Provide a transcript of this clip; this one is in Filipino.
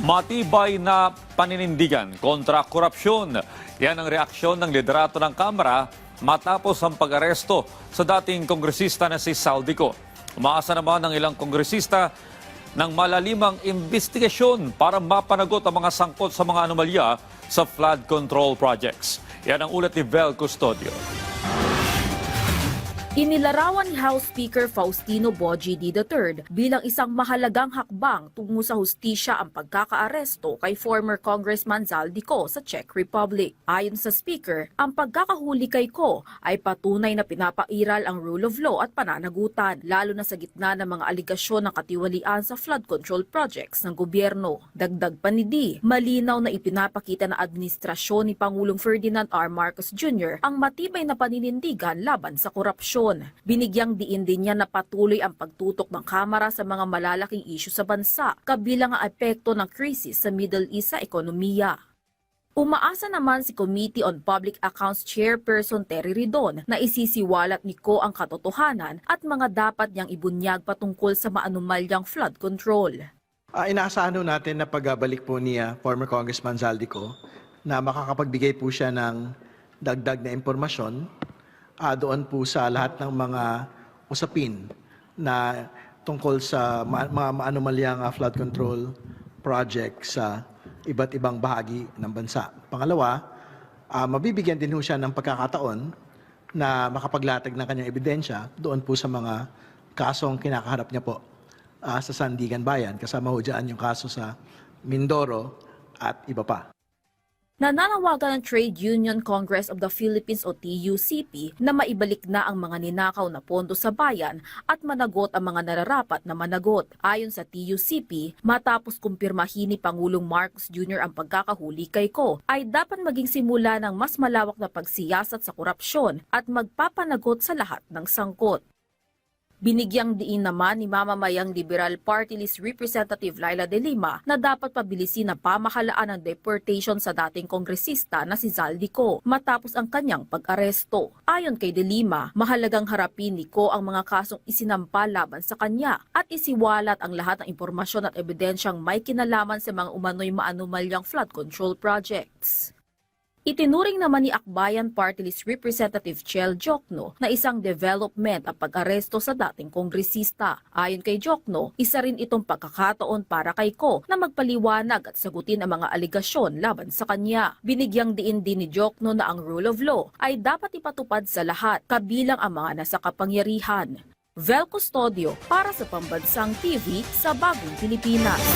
Matibay na paninindigan kontra korupsyon. Yan ang reaksyon ng liderato ng Kamara matapos ang pag-aresto sa dating kongresista na si Saldico. Umaasa naman ng ilang kongresista ng malalimang investigasyon para mapanagot ang mga sangkot sa mga anomalya sa flood control projects. Yan ang ulat ni Vel Custodio. Inilarawan ni House Speaker Faustino Bogie III bilang isang mahalagang hakbang tungo sa hustisya ang pagkakaaresto kay former Congressman Zaldico sa Czech Republic. Ayon sa Speaker, ang pagkakahuli kay Ko ay patunay na pinapairal ang rule of law at pananagutan, lalo na sa gitna ng mga aligasyon ng katiwalian sa flood control projects ng gobyerno. Dagdag pa ni D, malinaw na ipinapakita ng administrasyon ni Pangulong Ferdinand R. Marcos Jr. ang matibay na paninindigan laban sa korupsyon. Binigyang diin din niya na patuloy ang pagtutok ng Kamara sa mga malalaking isyu sa bansa, kabilang ang epekto ng krisis sa Middle East sa ekonomiya. Umaasa naman si Committee on Public Accounts Chairperson Terry Ridon na isisiwalat ni Ko ang katotohanan at mga dapat niyang ibunyag patungkol sa maanumalyang flood control. Inaasahan natin na pagbalik po ni former Congressman Zaldico na makakapagbigay po siya ng dagdag na impormasyon doon po sa lahat ng mga usapin na tungkol sa mga anomalyang flood control project sa iba't ibang bahagi ng bansa. Pangalawa, mabibigyan din ho siya ng pagkakataon na makapaglatag ng kanyang ebidensya doon po sa mga kasong kinakaharap niya po sa Sandigan Bayan. Kasama ho dyan yung kaso sa Mindoro at iba pa. Nananawagan ng Trade Union Congress of the Philippines o TUCP na maibalik na ang mga ninakaw na pondo sa bayan at managot ang mga nararapat na managot. Ayon sa TUCP, matapos kumpirmahin ni Pangulong Marcos Jr. ang pagkakahuli kay Ko, ay dapat maging simula ng mas malawak na pagsiyasat sa korupsyon at magpapanagot sa lahat ng sangkot. Binigyang diin naman ni mamamayang Liberal Party List Representative Laila De Lima na dapat pabilisin ang pamahalaan ng deportation sa dating kongresista na si Zaldico matapos ang kanyang pag-aresto. Ayon kay De Lima, mahalagang harapin ni Ko ang mga kasong isinampa laban sa kanya at isiwalat ang lahat ng impormasyon at ebidensyang may kinalaman sa mga umano'y maanumalyang flood control projects. Itinuring naman ni Akbayan Party List Representative Chel Jokno na isang development ang pag-aresto sa dating kongresista. Ayon kay Jokno, isa rin itong pagkakataon para kay Ko na magpaliwanag at sagutin ang mga aligasyon laban sa kanya. Binigyang diin din ni Jokno na ang rule of law ay dapat ipatupad sa lahat, kabilang ang mga nasa kapangyarihan. Vel Custodio para sa Pambansang TV sa Bagong Pilipinas.